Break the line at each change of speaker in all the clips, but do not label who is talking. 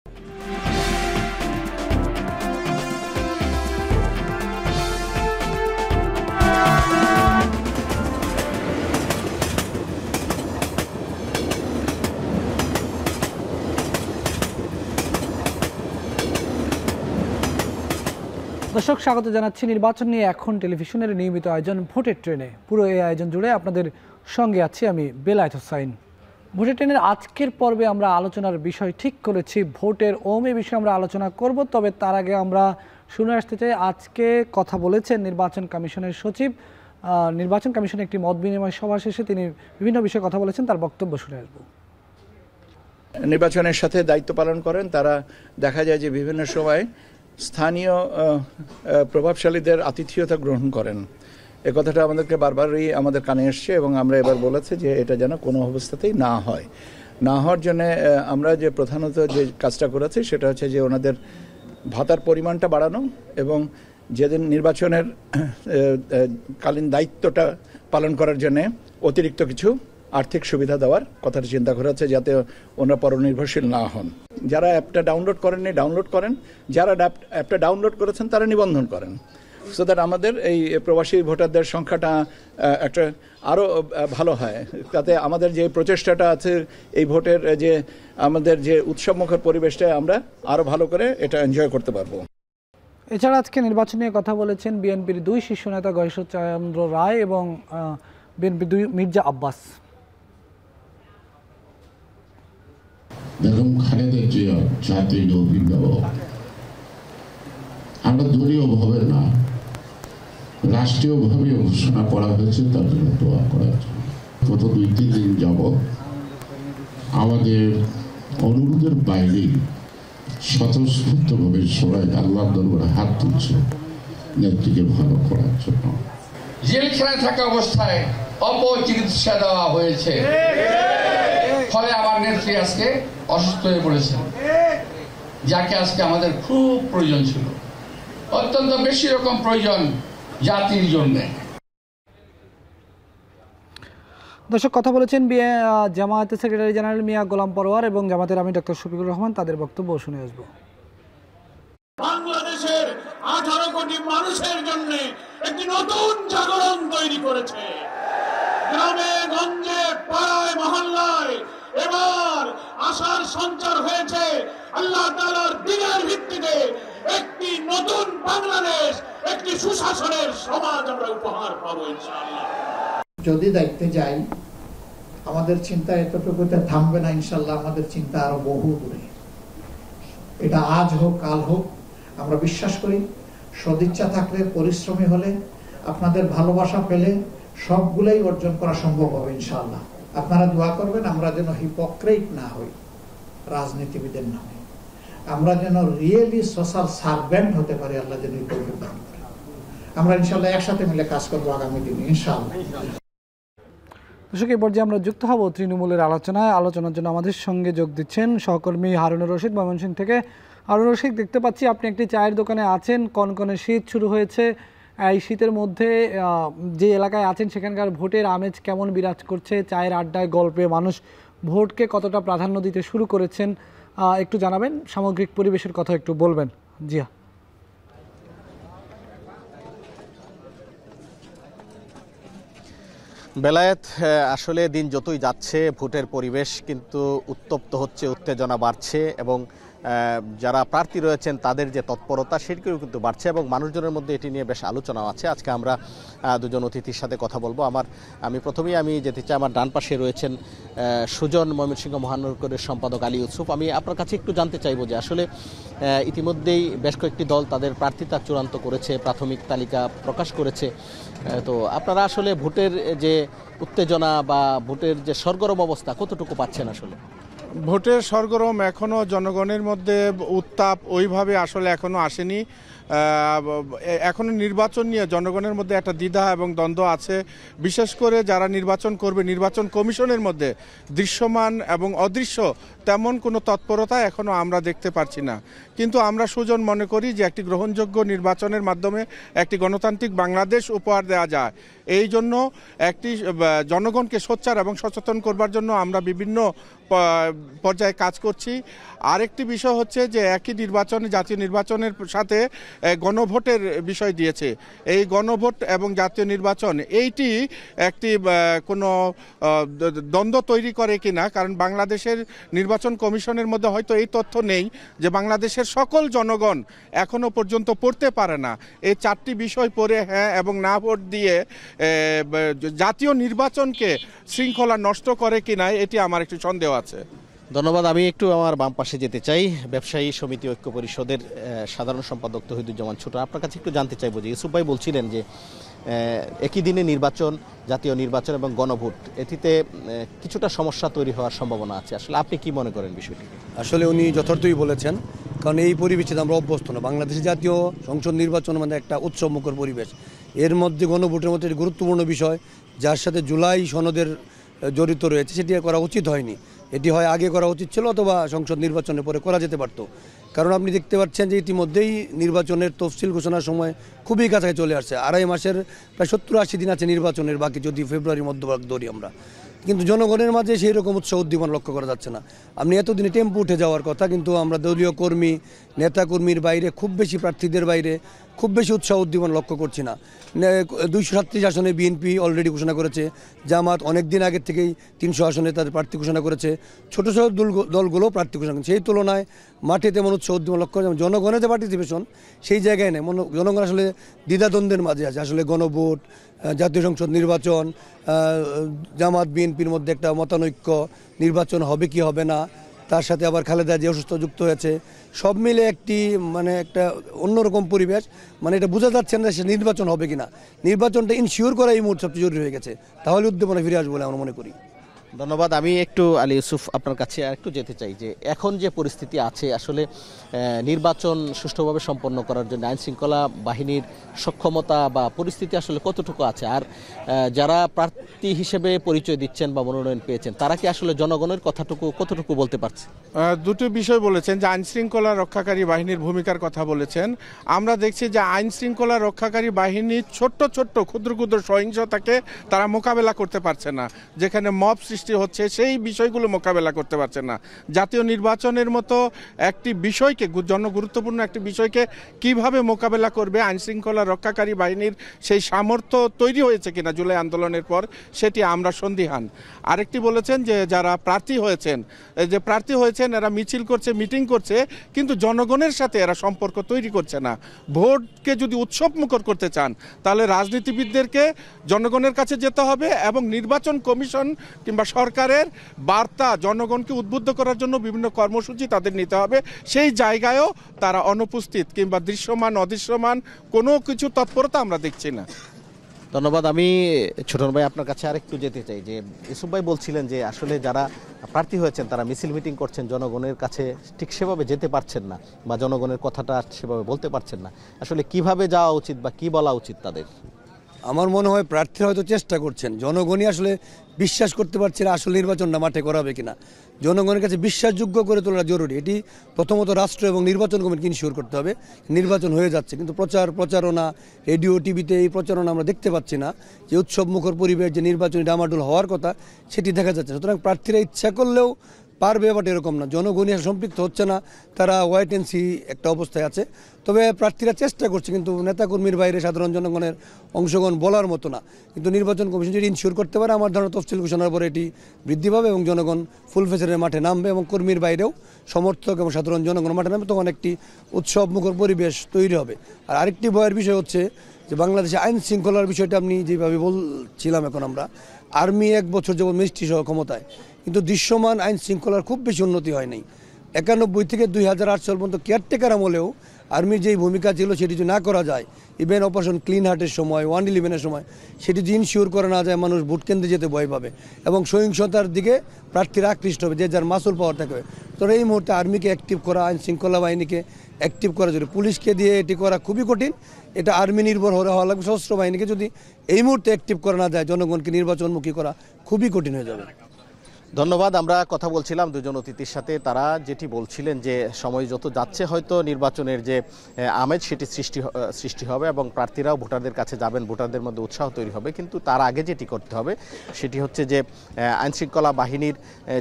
দর্শক, স্বাগত জানাচ্ছি নির্বাচন নিয়ে এখন টেলিভিশনের নিয়মিত আয়োজন ভোটের ট্রেনে। পুরো এই আয়োজন জুড়ে আপনাদের সঙ্গে আছি আমি বেলায়েত হোসাইন। ভোটের ট্রেনের আজকের পর্বে আমরা আলোচনার বিষয় ঠিক করেছি ভোটের ওমে বিষয়ে আমরা আলোচনা করব। তবে তার আগে আমরা শুনে আসতে চাই আজকে কথা বলেছেন নির্বাচন কমিশনের সচিব। নির্বাচন কমিশনের একটি মত বিনিময় সভা শেষে তিনি বিভিন্ন বিষয়ে কথা বলেছেন, তার বক্তব্য শুনে আসব।
নির্বাচনের সাথে দায়িত্ব পালন করেন তারা, দেখা যায় যে বিভিন্ন সময় স্থানীয় প্রভাবশালীদের আতিথেয়তা গ্রহণ করেন। এ কথাটা আমাদেরকে বারবারই আমাদের কানে এসছে এবং আমরা এবার বলেছি যে এটা যেন কোনো অবস্থাতেই না হয়। না হওয়ার জন্য আমরা যে প্রধানত যে কাজটা করেছি সেটা হচ্ছে যে ওনাদের ভাতার পরিমাণটা বাড়ানো এবং যেদিন নির্বাচনের কালীন দায়িত্বটা পালন করার জন্য অতিরিক্ত কিছু আর্থিক সুবিধা দেওয়ার কথাটা চিন্তা করা হচ্ছে, যাতে ওনারা পরনির্ভরশীল না হন। যারা অ্যাপটা ডাউনলোড করেননি ডাউনলোড করেন, যারা অ্যাপটা ডাউনলোড করেছেন তারা নিবন্ধন করেন, সো দ্যাট আমাদের এই প্রবাসী ভোটারদের সংখ্যাটা একটা আরও ভালো হয়, তাতে আমাদের যে প্রচেষ্টাটা আছে এই ভোটের যে আমাদের যে উৎসবমুখর পরিবেশটা আমরা আরও ভালো করে এটা এনজয় করতে পারবো।
এছাড়া আজকে নির্বাচন নিয়ে কথা বলেছেন বিএনপির দুই শীর্ষ নেতা গয়েশ্বরচন্দ্র রায় এবং বিএনপির দুই মির্জা আব্বাস।
বেগম খালেদা জিয়া জাতীয় অভিভাবক, আমরা দলীয়ভাবে না রাষ্ট্রীয়ভাবে ঘোষণা করা হয়েছে তার জন্য দোয়া করার জন্য। গত 2-3 দিন যাবৎ আমাদের অনুরোধের বাইরে স্বতঃস্ফূর্তভাবে সবাই আল্লাহর দরবারে হাত তুলছে নেত্রীকে ভালো করার জন্য।
জেলখানায় থাকা অবস্থায় অপচিকিৎসা দেওয়া হয়েছে, ফলে আমার নেত্রী আজকে অসুস্থ হয়ে পড়েছেন, যাকে আজকে আমাদের খুব প্রয়োজন ছিল, অত্যন্ত বেশি রকম প্রয়োজন জাতির জন্য।
দর্শক, কথা বলেছেন জামায়াতের সেক্রেটারি জেনারেল মিয়া গোলাম পরোয়ার এবং জামাতের আমির ডক্টর শফিকুর রহমান, তাদের বক্তব্য শুনে আসবো।
বাংলাদেশের 18 কোটি মানুষের জন্য একটি নতুন জাগরণ তৈরি করেছে। গ্রামে গঞ্জে পাড়ায় মহল্লায় এবার আশার সঞ্চার হয়েছে। আল্লাহ তাআলার দ্বীনের ভিত্তিতে একটি নতুন বাংলাদেশ, একটি সুশাসনের সমাজ আমরা উপহার পাবো ইনশাআল্লাহ।
যদি দায়িত্বে যাই আমাদের চিন্তা এতটুকুতে থামবে না ইনশাআল্লাহ, আমাদের চিন্তা আরো বহু দূরে। এটা আজ হোক কাল হোক, আমরা বিশ্বাস করি সদিচ্ছা থাকলে, পরিশ্রমী হলে, আপনাদের ভালোবাসা পেলে সবগুলোই অর্জন করা সম্ভব হবে ইনশাআল্লাহ। আপনারা দোয়া করবেন আমরা যেন হিপোক্রেট না হই রাজনীতিবিদের নামে, আমরা যেন রিয়েলি সোশ্যাল সার্ভেন্ট হতে পারি। আল্লাহ যেন দান করে। আমরা ইনশাআল্লাহ একসাথে মিলে কাজ করবো আগামী দিনে ইনশাআল্লাহ।
দর্শক, এই পর্যায়ে আমরা যুক্ত হব তৃণমূলের আলোচনার জন্য আমাদের সঙ্গে যোগ দিচ্ছেন সহকর্মী হারুনুর রশিদ ময়মনসিংহ থেকে। হারুনুর রশিদ, দেখতে পাচ্ছি আপনি একটি চায়ের দোকানে আছেন, কনকনে শীত শুরু হয়েছে। এই শীতের মধ্যে যে এলাকায় আছেন সেখানকার ভোটের আমেজ কেমন বিরাজ করছে? চায়ের আড্ডায় গল্পে মানুষ ভোটকে কতটা প্রাধান্য দিতে শুরু করেছেন একটু জানাবেন, সামগ্রিক পরিবেশের কথা একটু বলবেন। জিয়া,
বেলায়েত, আসলে দিন যতই যাচ্ছে ভোটের পরিবেশ কিন্তু উত্তপ্ত হচ্ছে, উত্তেজনা বাড়ছে এবং যারা প্রার্থী রয়েছেন তাদের যে তৎপরতা সেটিও কিন্তু বাড়ছে এবং মানুষজনের মধ্যে এটি নিয়ে বেশ আলোচনা আছে। আজকে আমরা দুজন অতিথির সাথে কথা বলবো। আমি প্রথমেই যেতে চাই, আমার ডান পাশে রয়েছেন সুজন, ময়মনসিংহ মহানগরের সম্পাদক আলী ইউসুফ। আমি আপনার কাছে একটু জানতে চাইবো যে আসলে ইতিমধ্যেই বেশ কয়েকটি দল তাদের প্রার্থিতা চূড়ান্ত করেছে, প্রাথমিক তালিকা প্রকাশ করেছে, তো আপনারা আসলে ভোটের যে উত্তেজনা বা ভোটের যে সরগরম অবস্থা কতটুকু পাচ্ছেন? আসলে
ভোটের সরগরম এখনো জনগণের মধ্যে উত্তাপ ওইভাবে আসলে এখনো আসেনি। এখনো নির্বাচন নিয়ে জনগণের মধ্যে একটা দ্বিধা এবং দ্বন্দ্ব আছে। বিশেষ করে যারা নির্বাচন করবে, নির্বাচন কমিশনের মধ্যে দৃশ্যমান এবং অদৃশ্য তেমন কোনো তৎপরতা এখনও আমরা দেখতে পাচ্ছি না। কিন্তু আমরা সুজন মনে করি যে একটি গ্রহণযোগ্য নির্বাচনের মাধ্যমে একটি গণতান্ত্রিক বাংলাদেশ উপহার দেওয়া যায়। এই জন্য একটি জনগণকে সোচ্চার এবং সচেতন করবার জন্য আমরা বিভিন্ন পর্যায়ে কাজ করছি। আরেকটি বিষয় হচ্ছে যে একই নির্বাচনে, জাতীয় নির্বাচনের সাথে গণভোটের বিষয় দিয়েছে। এই গণভোট এবং জাতীয় নির্বাচন এইটি একটি কোনো দ্বন্দ্ব তৈরি করে কিনা, কারণ বাংলাদেশের নির্বাচন কমিশনের মধ্যে হয়তো এই তথ্য নেই যে বাংলাদেশের সকল জনগণ এখনো পর্যন্ত পড়তে পারে না। এই 4টি বিষয় পড়ে হ্যাঁ এবং না ভোট দিয়ে জাতীয় নির্বাচনকে শৃঙ্খলা নষ্ট করে কিনা এটি আমার একটু সন্দেহ আছে।
ধন্যবাদ। আমি একটু আমার বাম পাশে যেতে চাই। ব্যবসায়ী সমিতি ঐক্য পরিষদের সাধারণ সম্পাদক তৌহিদুজ্জামান ছোট, আপনার কাছে একটু জানতে চাইব যে ইউসুফ ভাই বলছিলেন যে একই দিনে নির্বাচন, জাতীয় নির্বাচন এবং গণভোট, এটিতে কিছুটা সমস্যা তৈরি হওয়ার সম্ভাবনা আছে। আসলে আপনি কি মনে করেন বিষয়টি?
আসলে উনি যথার্থই বলেছেন, কারণ এই পরিবেশে আমরা অভ্যস্ত না। বাংলাদেশের জাতীয় সংসদ নির্বাচন মানে একটা উৎসবমুখর পরিবেশ, এর মধ্যে গণভোটের মধ্যে গুরুত্বপূর্ণ বিষয় যার সাথে জুলাই সনদের জড়িত রয়েছে, সেটি করা উচিত হয়নি। এটি হয় আগে করা উচিত ছিল অথবা সংসদ নির্বাচনের পরে করা যেতে পারত। কারণ আপনি দেখতে পাচ্ছেন যে ইতিমধ্যেই নির্বাচনের তফসিল ঘোষণার সময় খুবই কাছাকাছি চলে আসছে। 2.5 মাসের প্রায় 70-80 দিন আছে নির্বাচনের বাকি, যদি ফেব্রুয়ারির মধ্যভাগ ধরি আমরা। কিন্তু জনগণের মাঝে সেই রকম উৎসাহ উদ্দীপনা লক্ষ্য করা যাচ্ছে না। আপনি এতদিনে টেম্পো উঠে যাওয়ার কথা, কিন্তু আমরা দলীয় কর্মী, নেতাকর্মীর বাইরে, খুব বেশি প্রার্থীদের বাইরে খুব বেশি উৎসাহ উদ্দীপনা লক্ষ্য করছি না। 237 আসনে বিএনপি অলরেডি ঘোষণা করেছে, জামাত অনেক দিন আগের থেকেই 300 আসনে তাদের প্রার্থী ঘোষণা করেছে, ছোট ছোট দলগুলো প্রার্থী ঘোষণা করেছে। সেই তুলনায় মাঠে তেমন উৎসাহ উদ্দীপনা লক্ষ্য করা, জনগণের যে পার্টিসিপেশন সেই জায়গায় নেই। জনগণ আসলে দ্বিধাদ্বন্দ্বের মাঝে আছে। আসলে গণভোট, জাতীয় সংসদ নির্বাচন, জামাত বিএনপির মধ্যে একটা মতানৈক্য, নির্বাচন হবে কি হবে না, তার সাথে আবার খালেদা যে অসুস্থ যুক্ত হয়েছে, সব মিলে একটি মানে একটা অন্যরকম পরিবেশ। মানে এটা বোঝা যাচ্ছে না সে নির্বাচন হবে কিনা। নির্বাচনটা ইনশিওর করা এই মুহূর্তে সবচেয়ে জরুরি হয়ে গেছে, তাহলে উদ্দীপনা ফিরে আসবে বলে আমরা মনে করি।
ধন্যবাদ। আমি একটু আলী ইউসুফ আপনার কাছে আর একটু যেতে চাই যে এখন যে পরিস্থিতি আছে, আসলে নির্বাচন সুষ্ঠুভাবে সম্পন্ন করার জন্য আইন শৃঙ্খলা বাহিনীর সক্ষমতা বা পরিস্থিতি আসলে কতটুকু আছে, আর যারা প্রার্থী হিসেবে পরিচয় দিচ্ছেন বা মনোনয়ন পেয়েছেন তারা কি আসলে জনগণের কথাটুকু কতটুকু বলতে পারছে?
দুটো বিষয় বলেছেন, যে আইন শৃঙ্খলা রক্ষাকারী বাহিনীর ভূমিকার কথা বলেছেন। আমরা দেখছি যে আইন শৃঙ্খলা রক্ষাকারী বাহিনী ছোট্ট ছোট্ট ক্ষুদ্র ক্ষুদ্র সহিংসতাকে তারা মোকাবেলা করতে পারছে না। যেখানে মব সৃষ্টি হচ্ছে সেই বিষয়গুলো মোকাবেলা করতে পারছে না। জাতীয় নির্বাচনের মতো একটি বিষয়কে, জনগুরুত্বপূর্ণ একটি বিষয়কে কিভাবে মোকাবেলা করবে আইন শৃঙ্খলা রক্ষাকারী বাহিনীর সেই সামর্থ্য তৈরি হয়েছে কিনা জুলাই আন্দোলনের পর, সেটি আমরা সন্দিহান। আরেকটি বলেছেন যে যারা প্রার্থী হয়েছেন এরা মিছিল করছে, মিটিং করছে, কিন্তু জনগণের সাথে এরা সম্পর্ক তৈরি করছে না। ভোটকে যদি উৎসবমুখর করতে চান তাহলে রাজনীতিবিদদেরকে জনগণের কাছে যেতে হবে এবং নির্বাচন কমিশন কিংবা সরকারের বার্তা জনগণকে উদ্বুদ্ধ করার জন্য বিভিন্ন কর্মসূচি তাদের নিতে হবে। সেই জায়গায়ও তারা অনুপস্থিত কিংবা দৃশ্যমান অদৃশ্যমান কোনো কিছু তৎপরতা আমরা দেখছি না।
ধন্যবাদ। আমি ছোটন ভাই আপনার কাছে আরেকটু যেতে চাই যে ইউসুফ ভাই বলছিলেন যে আসলে যারা প্রার্থী হয়েছেন তারা মিছিল মিটিং করছেন, জনগণের কাছে ঠিক সেভাবে যেতে পারছেন না বা জনগণের কথাটা সেভাবে বলতে পারছেন না। আসলে কিভাবে যাওয়া উচিত বা কি বলা উচিত তাদের?
আমার মনে হয় প্রার্থীরা হয়তো চেষ্টা করছেন, জনগণই আসলে বিশ্বাস করতে পারছে না আসলে নির্বাচনটা মাঠে করাবে কিনা। জনগণের কাছে বিশ্বাসযোগ্য করে তোলা জরুরি। এটি প্রথমত রাষ্ট্র এবং নির্বাচন কমিশনকে ইনশিওর করতে হবে। নির্বাচন হয়ে যাচ্ছে, কিন্তু প্রচারণা, রেডিও টিভিতে এই প্রচারণা আমরা দেখতে পাচ্ছি না। যে উৎসবমুখর পরিবেশ, যে নির্বাচনী ডামাডোল হওয়ার কথা, সেটি দেখা যাচ্ছে। সুতরাং প্রার্থীরা ইচ্ছা করলেও পারবে, বাট এরকম না। জনগণই সম্পৃক্ত হচ্ছে না, তারা ওয়েট অ্যান্ড সি একটা অবস্থায় আছে। তবে প্রার্থীরা চেষ্টা করছে, কিন্তু নেতাকর্মীর বাইরে সাধারণ জনগণের অংশগ্রহণ বলার মতো না। কিন্তু নির্বাচন কমিশন যদি ইনশিওর করতে পারে, আমার ধারণা তফসিল ঘোষণার পরে এটি বৃদ্ধি পাবে এবং জনগণ ফুল ফেসারের মাঠে নামবে এবং কর্মীর বাইরেও সমর্থক এবং সাধারণ জনগণ মাঠে নামবে, তখন একটি উৎসবমুখর পরিবেশ তৈরি হবে। আর আরেকটি ভয়ের বিষয় হচ্ছে যে বাংলাদেশে আইন শৃঙ্খলার বিষয়টা আপনি যেভাবে বলছিলাম, এখন আমরা আর্মি 1 বছর যাবত মিনিস্ট্রি সহ ক্ষমতায়, কিন্তু দৃশ্যমান আইন শৃঙ্খলার খুব বেশি উন্নতি হয় নাই। 91 থেকে 2008 সাল পর্যন্ত কেয়ারটেকার আমলেও আর্মির যেই ভূমিকা ছিল সেটি যদি না করা যায়, ইভেন অপারেশন ক্লিন হার্টের সময়, 111-এর সময়, সেটি যদি ইনশিওর করা না যায়, মানুষ ভোট কেন্দ্রে যেতে ভয় পাবে এবং সহিংসতার দিকে প্রার্থীরা আকৃষ্ট হবে, যে যার মাসুল পাওয়ার থাকবে। তো এই মুহূর্তে আর্মিকে অ্যাক্টিভ করা, আইন শৃঙ্খলা বাহিনীকে অ্যাক্টিভ করা জরুরি। পুলিশকে দিয়ে এটি করা খুবই কঠিন, এটা আর্মি নির্ভর হওয়া লাগবে। সশস্ত্র বাহিনীকে যদি এই মুহূর্তে অ্যাক্টিভ করা না যায়, জনগণকে নির্বাচনমুখী করা খুবই কঠিন হয়ে যাবে।
ধন্যবাদ। আমরা কথা বলছিলাম দুজন অতিথির সাথে, তারা যেটি বলছিলেন যে সময় যত যাচ্ছে হয়তো নির্বাচনের যে আমেজ সেটি সৃষ্টি হবে এবং প্রার্থীরাও ভোটারদের কাছে যাবেন, ভোটারদের মধ্যে উৎসাহ তৈরি হবে। কিন্তু তার আগে যেটি করতে হবে সেটি হচ্ছে যে আইনশৃঙ্খলা বাহিনীর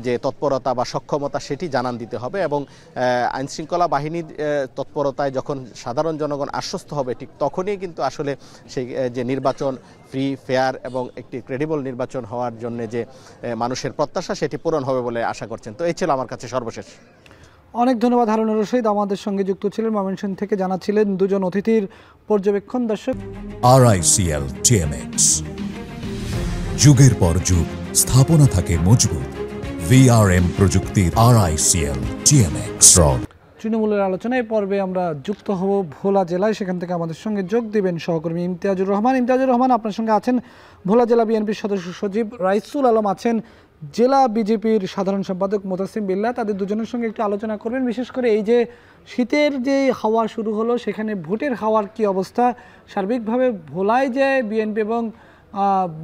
যে তৎপরতা বা সক্ষমতা সেটি জানান দিতে হবে এবং আইনশৃঙ্খলা বাহিনীর তৎপরতায় যখন সাধারণ জনগণ আশ্বস্ত হবে ঠিক তখনই কিন্তু আসলে সেই যে নির্বাচন ফ্রি, ফেয়ার এবং একটি ক্রেডিবল নির্বাচন হওয়ার জন্য যে মানুষের প্রত্যাশা সেটি পূরণ হবে বলে আশা করছেন। তো এই ছিল আমার কাছে সর্বশেষ।
অনেক ধন্যবাদ হারুনুর রশিদ, আমাদের সঙ্গে যুক্ত ছিলেন ময়মনসিংহ থেকে, জানাচ্ছিলেন দুজন অতিথির পর্যবেক্ষণ। দর্শক,
RICL TMX, যুগের পর যুগ স্থাপনা থাকে মজবুত। VRM প্রযুক্তির RICL TMX রড।
তৃণমূলের আলোচনায় পর্বে আমরা যুক্ত হব ভোলা জেলায়। সেখান থেকে আমাদের সঙ্গে যোগ দিবেন সহকর্মী ইমতিয়াজুর রহমান। ইমতিয়াজুর রহমান, আপনার সঙ্গে আছেন ভোলা জেলা বিএনপির সদস্য সচিব রাইসুল আলম, আছেন জেলা বিজেপির সাধারণ সম্পাদক মোতাসিম বিল্লাহ। তাদের দুজনের সঙ্গে একটু আলোচনা করবেন, বিশেষ করে এই যে শীতের যে হাওয়া শুরু হলো সেখানে ভোটের হাওয়ার কি অবস্থা, সার্বিকভাবে ভোলায় যে বিএনপি এবং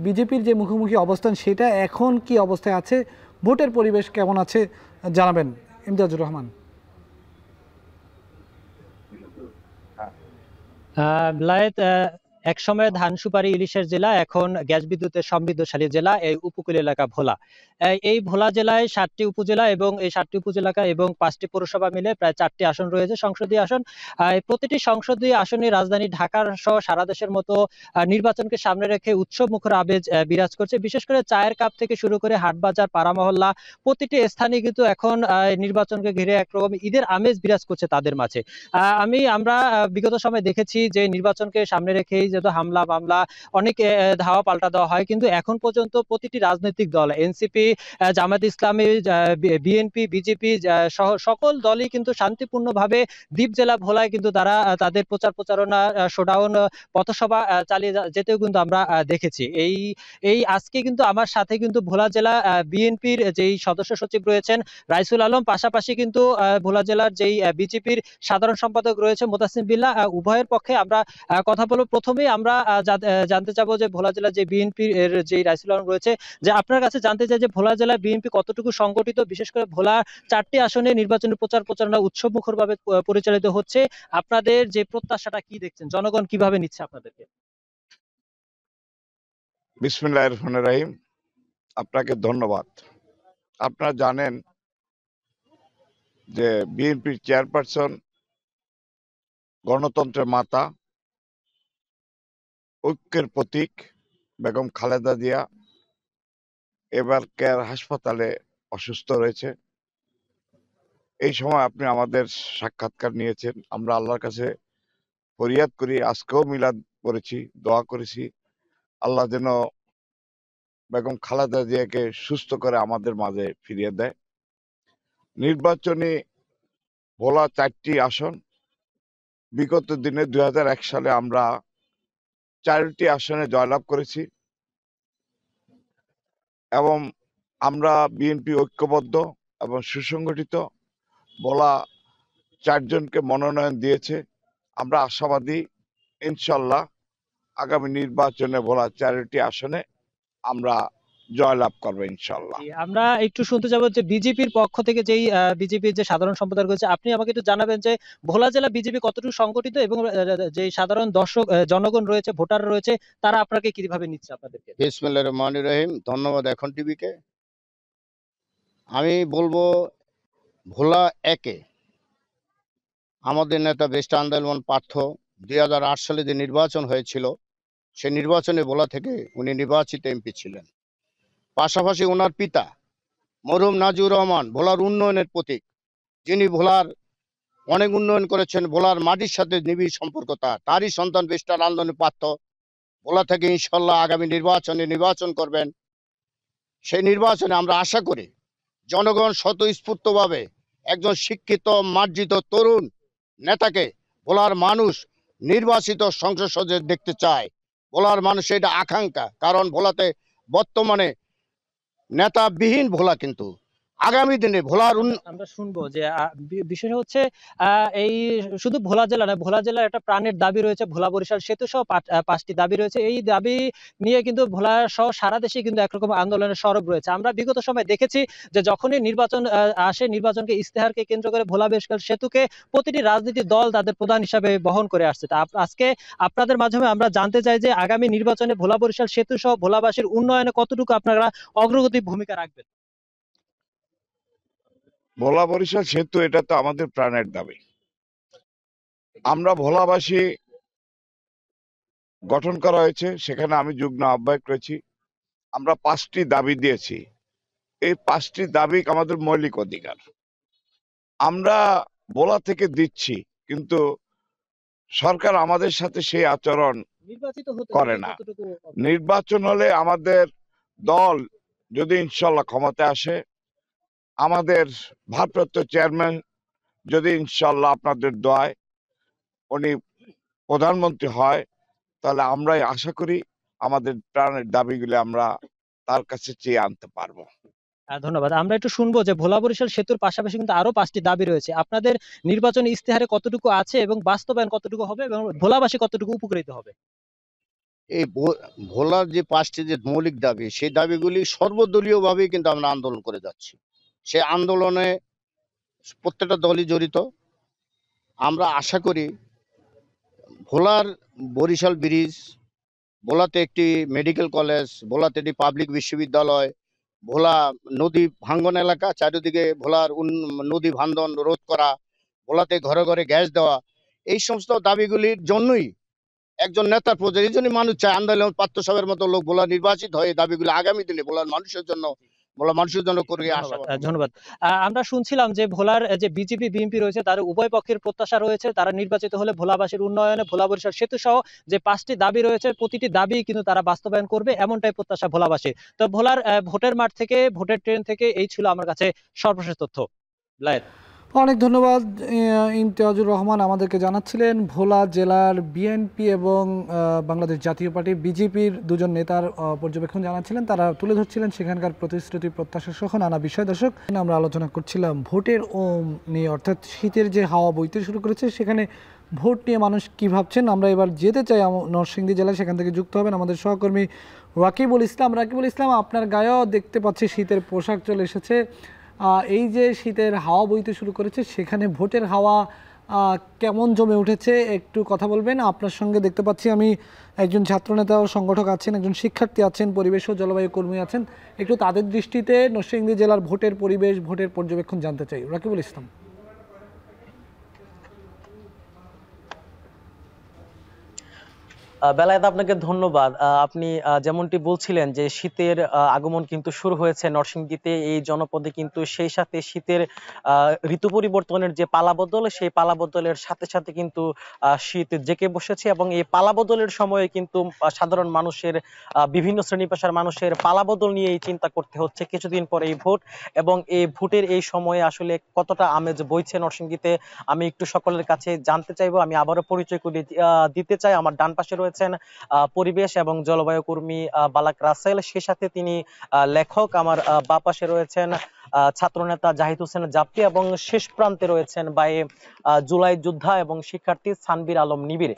বিজেপির যে মুখোমুখি অবস্থান সেটা এখন কি অবস্থায় আছে, ভোটের পরিবেশ কেমন আছে জানাবেন ইমতিয়াজুর রহমান।
লায়েত এক সময় ধান সুপারি ইলিশের জেলা, এখন গ্যাস বিদ্যুতের সমৃদ্ধশালী জেলা এই উপকূল এলাকা ভোলা। এই ভোলা জেলায় 7টি উপজেলা এবং এই 7টি উপজেলা এবং 5টি পৌরসভা মিলে প্রায় 4টি আসন রয়েছে, সংসদীয় আসন। প্রতিটি সংসদীয় আসনে রাজধানী ঢাকার সহ সারা দেশের মতো নির্বাচনকে সামনে রেখে উৎসব মুখর আমেজ বিরাজ করছে। বিশেষ করে চায়ের কাপ থেকে শুরু করে হাটবাজার, পাড়া মহল্লা, প্রতিটি স্থানে কিন্তু এখন নির্বাচনকে ঘিরে একরকম ঈদের আমেজ বিরাজ করছে তাদের মাঝে। আমরা বিগত সময় দেখেছি যে নির্বাচনকে সামনে রেখেই যত হামলা মামলা অনেক ধাওয়া পাল্টা দেওয়া হয়, কিন্তু এখন পর্যন্ত প্রতিটি রাজনৈতিক দল, এনসিপি, জামায়াত ইসলামী, বিএনপি, বিজেপি সহ সকল দলই কিন্তু শান্তিপূর্ণভাবে দ্বীপ জেলা ভোলায় কিন্তু তারা তাদের প্রচারণা, শোডাউন, পথসভা চালিয়ে যেতেও কিন্তু আমরা দেখেছি। এই আজকে কিন্তু আমার সাথে কিন্তু ভোলা জেলা বিএনপির যেই সদস্য সচিব রয়েছেন রাইসুল আলম, পাশাপাশি কিন্তু ভোলা জেলার যেই বিজেপির সাধারণ সম্পাদক রয়েছে মোতাসিম বিল্লাহ, উভয়ের পক্ষে আমরা কথা বলবো। প্রথমেই আমরা জানতে চাবো যে ভোলা জেলা যে বিএনপি এর যে রাইসুল আলম রয়েছে, যে আপনার কাছে জানতে চাই যে ভোলা জেলা বিএনপি কতটুকু সংগঠিত, বিশেষ করে ভোলা 4টি আসনে নির্বাচনী প্রচারণা উৎসবমুখর ভাবে পরিচালিত হচ্ছে। আপনাদের যে প্রত্যাশাটা কি দেখছেন, জনগণ কিভাবে নিচ্ছে আপনাদেরকে?
বিসমিল্লাহির রহমানির রহিম। আপনাকে ধন্যবাদ। আপনারা জানেন যে বিএনপির চেয়ারপারসন, গণতন্ত্রের মাতা, ঐক্যের প্রতীক বেগম খালেদা জিয়া এবার কেয়ার হাসপাতালে অসুস্থ রয়েছে। এই সময় আপনি আমাদের সাক্ষাৎকার নিয়েছেন, আমরা আল্লাহর কাছে ফরিয়াদ করি, আজকেও মিলাদ করেছি, দোয়া করেছি আল্লাহ যেন বেগম খালেদা জিয়াকে সুস্থ করে আমাদের মাঝে ফিরিয়ে দেয়। নির্বাচনী ভোলা 4টি আসন, বিগত দিনে 2001 সালে আমরা 4টি আসনে জয়লাভ করেছি এবং আমরা বিএনপি ঐক্যবদ্ধ এবং সুসংগঠিত। ভোলা 4 জনকে মনোনয়ন দিয়েছে। আমরা আশাবাদী ইনশাল্লাহ আগামী নির্বাচনে ভোলা 4টি আসনে আমরা জয়লাভ করবো ইনশাল্লাহ।
আমরা একটু শুনতে যাবো যে বিজেপির পক্ষ থেকে যেই বিজেপির যে সাধারণ সম্পাদক রয়েছে, আপনি আমাকে একটু জানাবেন যে ভোলা জেলা বিজেপি কতটুকু সংগঠিত এবং যে সাধারণ দর্শক জনগণ রয়েছে, ভোটার রয়েছে, তারা আপনাকে কিভাবে নিচ্ছে আপনাদেরকে?
বিসমিল্লাহির রহমানির রহিম। ধন্যবাদ এখন টিভিকে। আমি বলবো ভোলা 1-এ আমাদের নেতা বেস্ট আন্দোলন পার্থ 2008 সালে যে নির্বাচন হয়েছিল সেই নির্বাচনে ভোলা থেকে উনি নির্বাচিত এমপি ছিলেন। পাশাপাশি ওনার পিতা মরহুম নাজিউর রহমান ভোলার উন্নয়নের প্রতীক, যিনি ভোলার অনেক উন্নয়ন করেছেন, ভোলার মাটির সাথে নিবিড় সম্পর্ক তারই সন্তান বেস্ট আন্দোলন পার্থ ভোলা থেকে ইনশাল্লাহ আগামী নির্বাচন করবেন। সেই নির্বাচনে আমরা আশা করি জনগণ স্বতঃস্ফূর্তভাবে একজন শিক্ষিত মার্জিত তরুণ নেতাকে ভোলার মানুষ নির্বাচিত সংসদ সদস্য দেখতে চায়। ভোলার মানুষ এটা আকাঙ্ক্ষা, কারণ ভোলাতে বর্তমানে নেতাবিহীন ভোলা, কিন্তু আগামী দিনে ভোলার
আমরা শুনবো যে বিষয় হচ্ছে এই শুধু ভোলা জেলা না, ভোলা জেলার একটা প্রাণের দাবি রয়েছে, ভোলা বরিশাল সেতু সহ 5টি দাবি রয়েছে। এই দাবি নিয়ে কিন্তু ভোলা সহ সারা দেশে কিন্তু একরকম আন্দোলনের সরব রয়েছে। আমরা বিগত সময় দেখেছি যে যখনই নির্বাচন আসে, নির্বাচনকে ইস্তেহারকে কেন্দ্র করে ভোলা বরিশাল সেতুকে প্রতিটি রাজনৈতিক দল তাদের প্রধান হিসাবে বহন করে আসছে। তা আজকে আপনাদের মাধ্যমে আমরা জানতে চাই যে আগামী নির্বাচনে ভোলা বরিশাল সেতু সহ ভোলাবাসীর উন্নয়নে কতটুকু আপনারা অগ্রগতি ভূমিকা রাখবেন?
ভোলা বরিশাল সেতু এটা তো আমাদের প্রাণের দাবি। আমরা ভোলাবাসী গঠন করা হয়েছে, সেখানে আমি যুগ্ম আহ্বায়ক রয়েছি। আমরা 5টি দাবি দিয়েছি। এই 5টি দাবি আমাদের মৌলিক অধিকার। আমরা ভোলা থেকে দিচ্ছি, কিন্তু সরকার আমাদের সাথে সেই আচরণ করে না। নির্বাচন হলে আমাদের দল যদি ইনশাল্লাহ ক্ষমতায় আসে, আমাদের ভারপ্রাপ্ত চেয়ারম্যান যদি ইনশাল্লাহ আপনাদের দোয়ায় উনি প্রধানমন্ত্রী হয়, তাহলে আমরাই আশা করি আমাদের প্রাণের দাবিগুলি আমরা তার কাছে চেয়ে আনতে পারবো।
ধন্যবাদ। আমরা একটু শুনবো যে ভোলা বরিশাল সেতুর পাশাপাশি কিন্তু আরো 5টি দাবি রয়েছে। আপনাদের নির্বাচনী ইস্তেহারে কতটুকু আছে এবং বাস্তবায়ন কতটুকু হবে এবং ভোলাবাসী কতটুকু উপকৃত হবে?
এই ভোলার যে 5টি যে মৌলিক দাবি, সেই দাবিগুলি সর্বদলীয় ভাবে কিন্তু আমরা আন্দোলন করে যাচ্ছি। সেই আন্দোলনে প্রত্যেকটা দলই জড়িত। আমরা আশা করি ভোলার বরিশাল ব্রিজ, ভোলাতে একটি মেডিকেল কলেজ, ভোলাতে একটি পাবলিক বিশ্ববিদ্যালয়, ভোলা নদী ভাঙ্গন এলাকা, চারিদিকে ভোলার নদী ভাঙ্গন রোধ করা, ভোলাতে ঘরে ঘরে গ্যাস দেওয়া, এই সমস্ত দাবিগুলির জন্যই একজন নেতার প্রয়োজন। এই জন্যই মানুষ চায় আন্দোলন পাত্র সাহেবের মতো লোক ভোলা নির্বাচিত হয়ে দাবিগুলি আগামী দিনে ভোলার মানুষের জন্য করে আসা।
ধন্যবাদ। আমরা শুনছিলাম যে ভোলার যে বিজেপি বিএনপি রয়েছে তার উভয় পক্ষের প্রত্যাশা রয়েছে, তারা নির্বাচিত হলে ভোলাবাসীর উন্নয়নে ভোলা বরিশাল সেতু সহ যে 5টি দাবি রয়েছে প্রতিটি দাবি কিন্তু তারা বাস্তবায়ন করবে, এমনটাই প্রত্যাশা ভোলাবাসী। তো ভোলার ভোটের মাঠ থেকে, ভোটের ট্রেন থেকে এই ছিল আমার কাছে সর্বশেষ তথ্য। লায়েত,
অনেক ধন্যবাদ। ইমতিয়াজুর রহমান আমাদেরকে জানাচ্ছিলেন ভোলা জেলার বিএনপি এবং বাংলাদেশ জাতীয় পার্টি বিজেপির দুজন নেতার পর্যবেক্ষণ জানাচ্ছিলেন। তারা তুলে ধরছিলেন সেখানকার প্রতিশ্রুতি, প্রত্যাশা সহ নানা বিষয়। দর্শক, আমরা আলোচনা করছিলাম ভোটের নিয়ে, অর্থাৎ শীতের যে হাওয়া বইতে শুরু করেছে সেখানে ভোট নিয়ে মানুষ কী ভাবছেন। আমরা এবার যেতে চাই নরসিংদী জেলায়, সেখান থেকে যুক্ত হবেন আমাদের সহকর্মী রাকিবুল ইসলাম। রাকিবুল ইসলাম, আপনার গায়েও দেখতে পাচ্ছি শীতের পোশাক চলে এসেছে। এই যে শীতের হাওয়া বইতে শুরু করেছে, সেখানে ভোটের হাওয়া কেমন জমে উঠেছে একটু কথা বলবেন। আপনার সঙ্গে দেখতে পাচ্ছি আমি একজন ছাত্রনেতা ও সংগঠক আছেন, একজন শিক্ষার্থী আছেন, পরিবেশ ও জলবায়ু কর্মী আছেন। একটু তাদের দৃষ্টিতে নরসিংদী জেলার ভোটের পরিবেশ, ভোটের পর্যবেক্ষণ জানতে চাই। রাকিবুল ইসলাম।
বেলায়েত, আপনাকে ধন্যবাদ। আপনি যেমনটি বলছিলেন যে শীতের আগমন কিন্তু শুরু হয়েছে নরসিংদীতে, এই জনপদে কিন্তু সেই সাথে শীতের ঋতু পরিবর্তনের যে পালাবদল, সেই পালাবদলের সাথে সাথে কিন্তু শীত জেঁকে বসেছে এবং এই পালাবদলের সময়ে কিন্তু সাধারণ মানুষের, বিভিন্ন শ্রেণী পেশার মানুষের পালাবদল নিয়ে চিন্তা করতে হচ্ছে। কিছুদিন পরে এই ভোট এবং এই ভোটের এই সময়ে আসলে কতটা আমেজ বইছে নরসিংদীতে আমি একটু সকলের কাছে জানতে চাইবো। আমি আবারও পরিচয় করে দিতে চাই। আমার ডান পাশে রয়েছেন পরিবেশ এবং জলবায়ু কর্মী বালাক রাসেল, সে সাথে তিনি লেখক। আমার বাঁ পাশে রয়েছেন ছাত্রনেতা জাহিদ হোসেন জাপ্পি এবং শেষ প্রান্তে রয়েছেন জুলাই যোদ্ধা এবং শিক্ষার্থী সানবীর আলম নিবিড়।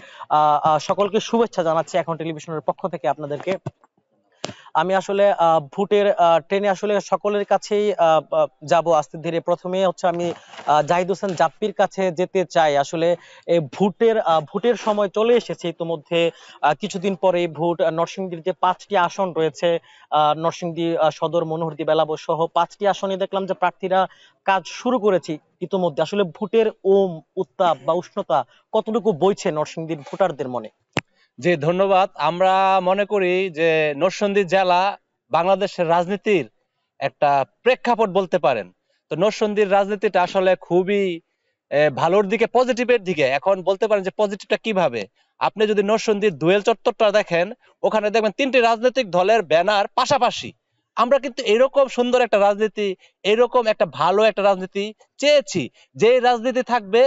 সকলকে শুভেচ্ছা জানাচ্ছি এখন টেলিভিশনের পক্ষ থেকে আপনাদেরকে। আমি আসলে ভোটের ট্রেনে আসলে সকলের কাছেই যাব আস্তে ধীরে। প্রথমে হচ্ছে আমি জাহিদ হোসেন জাপ্পির কাছে যেতে চাই। আসলে ভোটের সময় চলে এসেছে ইতিমধ্যে। কিছুদিন পরে ভোট। নরসিংদীর যে 5টি আসন রয়েছে, নরসিংদী সদর, মনোহরদী, বেলাব সহ 5টি আসনে দেখলাম যে প্রার্থীরা কাজ শুরু করেছে ইতিমধ্যে। আসলে ভোটের উত্তাপ বা উষ্ণতা কতটুকু বইছে নরসিংদীর ভোটারদের মনে?
জি, ধন্যবাদ। আমরা মনে করি যে নরসিংদী জেলা বাংলাদেশের রাজনীতির একটা প্রেক্ষাপট বলতে পারেন। তো নরসিংদীর রাজনীতিটা আসলে খুবই ভালোর দিকে, পজিটিভের দিকে। এখন বলতে পারেন যে পজিটিভটা কিভাবে, আপনি যদি নরসিংদীর দোয়েল চত্বরটা দেখেন, ওখানে দেখবেন 3টি রাজনৈতিক দলের ব্যানার পাশাপাশি। আমরা কিন্তু এরকম সুন্দর একটা রাজনীতি, এরকম একটা ভালো একটা রাজনীতি চেয়েছি, যে রাজনীতি থাকবে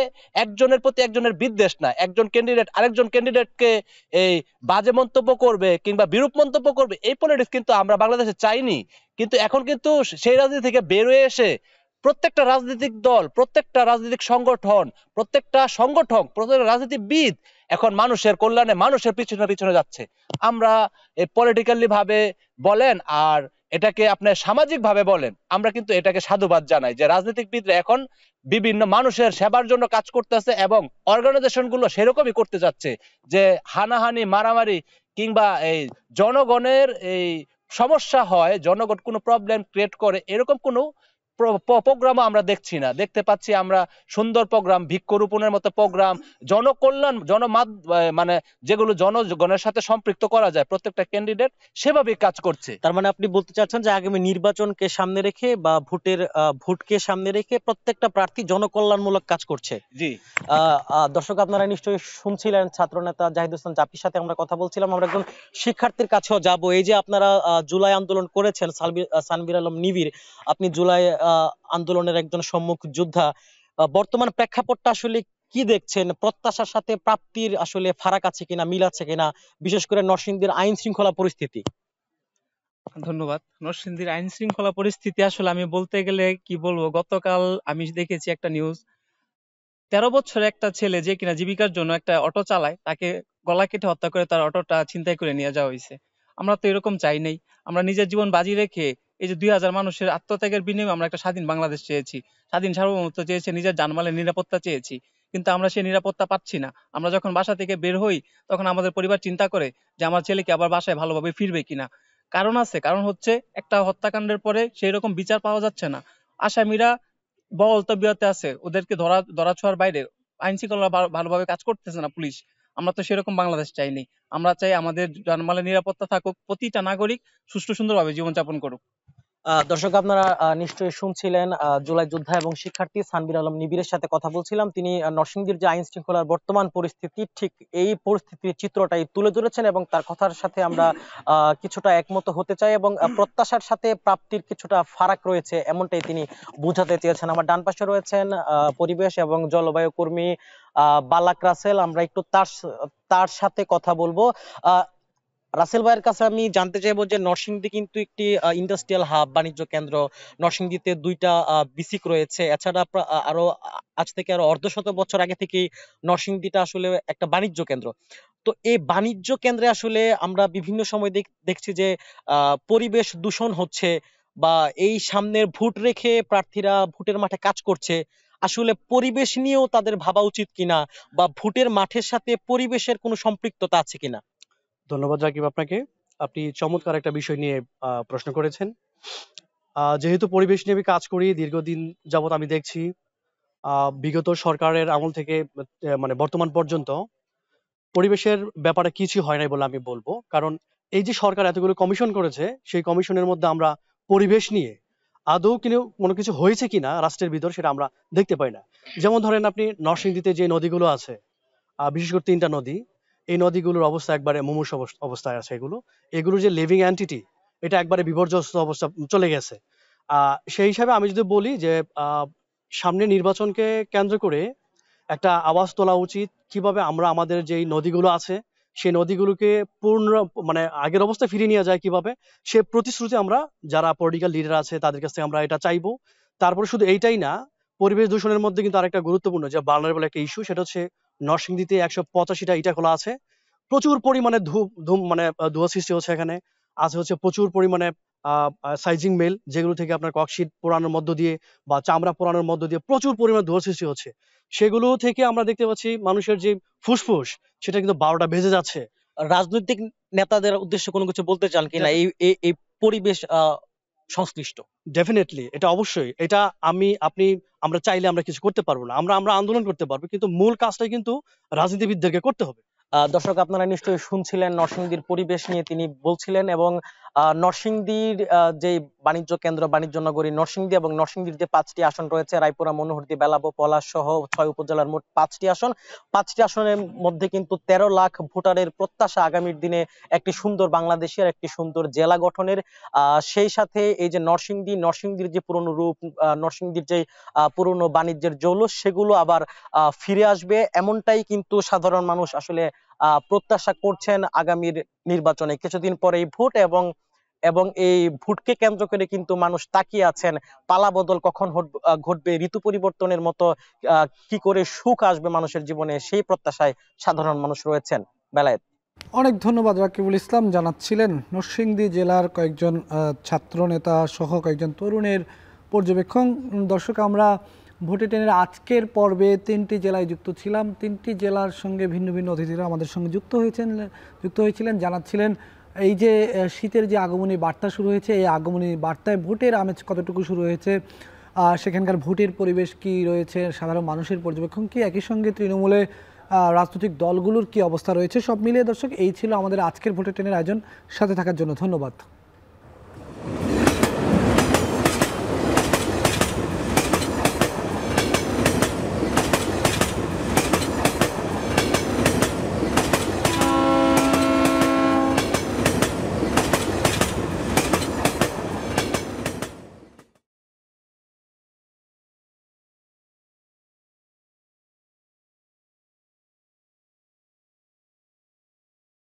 একজনের প্রতি একজনের বিদ্বেষ না, একজন ক্যান্ডিডেট আরেকজন ক্যান্ডিডেটকে এই বাজে মন্তব্য করবে কিংবা বিরূপ মন্তব্য করবে, এই পলিটিক্স কিন্তু আমরা বাংলাদেশে চাইনি। কিন্তু এখন কিন্তু সেই রাজনীতি থেকে বের হয়ে এসে প্রত্যেকটা রাজনৈতিক দল, প্রত্যেকটা রাজনৈতিক সংগঠন, প্রত্যেকটা রাজনীতিবিদ এখন মানুষের কল্যাণে, মানুষের পিছনে পিছনে যাচ্ছে। আমরা পলিটিক্যালি ভাবে বলেন আর এটাকে আপনার সামাজিক ভাবে বলেন, আমরা কিন্তু এটাকে সাধুবাদ জানাই যে রাজনীতিবিদরা এখন বিভিন্ন মানুষের সেবার জন্য কাজ করতেছে এবং অর্গানাইজেশন গুলো সেরকমই করতে যাচ্ছে, যে হানাহানি মারামারি কিংবা এই জনগণের এই সমস্যা হয়, জনগণ কোনো প্রবলেম ক্রিয়েট করে, এরকম কোনো প্রোগ্রামও আমরা দেখছি না। দেখতে পাচ্ছি আমরা সুন্দর প্রোগ্রাম, বৃক্ষরোপণের মতো প্রোগ্রাম, জনকল্যাণ মানে যেগুলো জনগণের সাথে সম্পৃক্ত করা যায়, প্রত্যেকটা ক্যান্ডিডেট সেভাবেই কাজ করছে।
তার মানে আপনি বলতে চাচ্ছেন যে আগামী নির্বাচনকে সামনে রেখে বা ভোটকে সামনে রেখে প্রত্যেকটা প্রার্থী জনকল্যাণমূলক কাজ করছে।
জি
দর্শক, আপনারা নিশ্চয়ই শুনছিলেন ছাত্রনেতা জাহিদ হোসেন জাপির সাথে আমরা কথা বলছিলাম। আমরা একজন শিক্ষার্থীর কাছেও যাব। এই যে আপনারা জুলাই আন্দোলন করেছেন, সানভীর আলম নিবিড়, আপনি জুলাই আন্দোলনের একজন সম্মুখ যোদ্ধা, বর্তমান প্রেক্ষাপটটা আসলে কি দেখছেন? প্রত্যাশার সাথে প্রাপ্তির আসলে ফারাক আছে কিনা, মিল আছে কিনা, বিশেষ করে নরসিংদীর আইন শৃঙ্খলা পরিস্থিতি?
ধন্যবাদ। নরসিংদীর আইন শৃঙ্খলা পরিস্থিতি আসলে আমি বলতে গেলে কি বলবো, গতকাল আমি দেখেছি একটা নিউজ, 13 বছর একটা ছেলে যে কিনা জীবিকার জন্য একটা অটো চালায়, তাকে গলা কেটে হত্যা করে তার অটোটা ছিনতাই করে নিয়ে যাওয়া হয়েছে। আমরা তো এরকম চাই নাই। আমরা নিজের জীবন বাজি রেখে এই যে 2000 মানুষের আত্মত্যাগের বিনিময়ে আমরা একটা স্বাধীন বাংলাদেশ চেয়েছি, স্বাধীন সার্বভৌমত্ব চেয়েছি, নিজের জানমালের নিরাপত্তা চেয়েছি, কিন্তু আমরা সেই নিরাপত্তা পাচ্ছি না। আমরা যখন বাসা থেকে বের হই তখন আমাদের পরিবার চিন্তা করে যে আমার ছেলেকে আবার বাসায় ভালোভাবে ফিরবে কিনা। কারণ আছে, কারণ হচ্ছে একটা হত্যাকাণ্ডের পরে সেই রকম বিচার পাওয়া যাচ্ছে না। আসামিরা বল তবিয়তে আছে, ওদেরকে ধরা ছোঁয়ার বাইরে, আইন শৃঙ্খলা ভালোভাবে কাজ করতেছে না পুলিশ। আমরা তো সেরকম বাংলাদেশ চাইনি। আমরা চাই আমাদের জানমালের নিরাপত্তা থাকুক, প্রতিটা নাগরিক সুষ্ঠু সুন্দরভাবে জীবনযাপন করুক।
দর্শক, আপনারা নিশ্চয়ই শুনছিলেন জুলাই যোদ্ধা এবং শিক্ষার্থী সানভীর আলম নিবিড়ের সাথে কথা বলছিলাম। তিনি নরসিংদীর যে আইন শৃঙ্খলার বর্তমান পরিস্থিতি, ঠিক এই পরিস্থিতির চিত্রটাই তুলে ধরেছেন এবং তার কথার সাথে আমরা কিছুটা একমত হতে চাই এবং প্রত্যাশার সাথে প্রাপ্তির কিছুটা ফারাক রয়েছে, এমনটাই তিনি বুঝাতে চেয়েছেন। আমার ডান পাশে রয়েছেন পরিবেশ এবং জলবায়ু কর্মী বালাক রাসেল। আমরা একটু তার সাথে কথা বলবো। রাসেল ভাইয়ের কাছে আমি জানতে চাইবো যে নরসিংদী কিন্তু একটি ইন্ডাস্ট্রিয়াল হাব, বাণিজ্য কেন্দ্র। নরসিংদীতে 2টা বিসিক রয়েছে। এছাড়া আজ থেকে আরো অর্ধশত বছর আগে থেকে নরসিংদীটা আসলে একটা বাণিজ্য কেন্দ্র। তো এই বাণিজ্য কেন্দ্রে আসলে আমরা বিভিন্ন সময় দেখছি যে পরিবেশ দূষণ হচ্ছে, বা এই সামনের ভোট রেখে প্রার্থীরা ভোটের মাঠে কাজ করছে। আসলে পরিবেশ নিয়েও তাদের ভাবা উচিত কিনা, বা ভোটের মাঠের সাথে পরিবেশের কোনো সম্পৃক্ততা আছে কিনা?
ধন্যবাদ রাকিব আপনাকে। আপনি চমৎকার একটা বিষয় নিয়ে প্রশ্ন করেছেন। যেহেতু পরিবেশ নিয়ে আমি কাজ করি দীর্ঘদিন যাবত, আমি দেখছি বিগত সরকারের আমল থেকে মানে বর্তমান পর্যন্ত পরিবেশের ব্যাপারে কিছু হয় নাই বলে আমি বলবো। কারণ এই যে সরকার এতগুলো কমিশন করেছে, সেই কমিশনের মধ্যে আমরা পরিবেশ নিয়ে আদৌ কোনো কিছু হয়েছে কিনা রাষ্ট্রের ভিতর, সেটা আমরা দেখতে পাই না। যেমন ধরেন আপনি নরসিংদীতে যে নদীগুলো আছে, বিশেষ করে 3টা নদী, এই নদীগুলোর অবস্থা একবারে মুমূর্ষু অবস্থায় আছে। এগুলোর যে লিভিং এন্টিটি, এটা একবারে বিপর্যস্ত অবস্থা চলে গেছে। সেই হিসাবে আমি যদি বলি যে সামনে নির্বাচনকে কেন্দ্র করে একটা আওয়াজ তোলা উচিত, কিভাবে আমরা আমাদের যে নদীগুলো আছে সেই নদীগুলোকে মানে আগের অবস্থায় ফিরিয়ে নিয়ে যায় কিভাবে, সে প্রতিশ্রুতি আমরা যারা পলিটিক্যাল লিডার আছে তাদের কাছ থেকে আমরা এটা চাইবো। তারপরে শুধু এইটাই না, পরিবেশ দূষণের মধ্যে কিন্তু আরেকটা গুরুত্বপূর্ণ যে ভালনারেবল একটা ইস্যু, সেটা হচ্ছে নরসিংদীতে 185টা ইটা খোলা আছে। প্রচুর পরিমাণে ধোঁয়া সৃষ্টি হচ্ছে। এখানে হচ্ছে প্রচুর পরিমাণে সাইজিং মেল, যেগুলো থেকে আপনার ককশিট পোড়ানোর মধ্য দিয়ে বা চামড়া পোড়ানোর মধ্য দিয়ে প্রচুর পরিমাণে ধোঁয়া সৃষ্টি হচ্ছে। সেগুলো থেকে আমরা দেখতে পাচ্ছি মানুষের যে ফুসফুস, সেটা কিন্তু 12টা বেজে যাচ্ছে।
রাজনৈতিক নেতাদের উদ্দেশ্যে কোনো কিছু বলতে চান কিনা এই পরিবেশ সংশ্লিষ্ট?
ডেফিনেটলি, এটা অবশ্যই, এটা আমরা চাইলে আমরা কিছু করতে পারবো না। আমরা আন্দোলন করতে পারবো, কিন্তু মূল কাজটাই কিন্তু রাজনীতিবিদদেরকে করতে হবে।
দর্শক, আপনারা নিশ্চয়ই শুনছিলেন নরসিংদীর পরিবেশ নিয়ে তিনি বলছিলেন এবং নরসিংদীর যে বাণিজ্য কেন্দ্র বাণিজ্য নগরী নরসিংদী এবং নরসিংদীর যে 5টি আসন রয়েছে, রায়পুরা, মনোহরদী, বেলাবো, পলাশ সহ 6 উপজেলার মোট 5টি আসন। 5টি আসনের মধ্যে কিন্তু 13 লাখ ভোটারের প্রত্যাশা আগামীর দিনে একটি সুন্দর বাংলাদেশের, একটি সুন্দর জেলা গঠনের। সেই সাথে এই যে নরসিংদীর যে পুরনো রূপ, নরসিংদীর যে পুরনো বাণিজ্যের জৌলুস, সেগুলো আবার ফিরে আসবে, এমনটাই কিন্তু সাধারণ মানুষ আসলে প্রত্যাশা করছেন আগামীর নির্বাচনে। কিছুদিন পরেই ভোট এবং এই ভোটকে কেন্দ্র করে কিন্তু মানুষ তাকিয়ে আছেন পালাবদল কখন ঘটবে, ঋতু পরিবর্তনের মতো কি করে সুখ আসবে মানুষের জীবনে, সেই প্রত্যাশায় সাধারণ মানুষ রয়েছেন। বেলায়েত,
অনেক ধন্যবাদ। রাকিবুল ইসলাম জানাচ্ছিলেন নরসিংদী জেলার কয়েকজন ছাত্র নেতা সহ কয়েকজন তরুণের পর্যবেক্ষণ। দর্শক, আমরা ভোটে টেনের আজকের পর্বে 3টি জেলায় যুক্ত ছিলাম। 3টি জেলার সঙ্গে ভিন্ন ভিন্ন অতিথিরা আমাদের সঙ্গে যুক্ত হয়েছিলেন, জানাচ্ছিলেন এই যে শীতের যে আগমনী বার্তা শুরু হয়েছে, এই আগমনী বার্তায় ভোটের আমেজ কতটুকু শুরু হয়েছে, সেখানকার ভোটের পরিবেশ কি রয়েছে, সাধারণ মানুষের পর্যবেক্ষণ কি, একই সঙ্গে তৃণমূলে রাজনৈতিক দলগুলোর কি অবস্থা রয়েছে, সব মিলিয়ে দর্শক এই ছিল আমাদের আজকের ভোটে টেনের আয়োজন। সাথে থাকার জন্য ধন্যবাদ।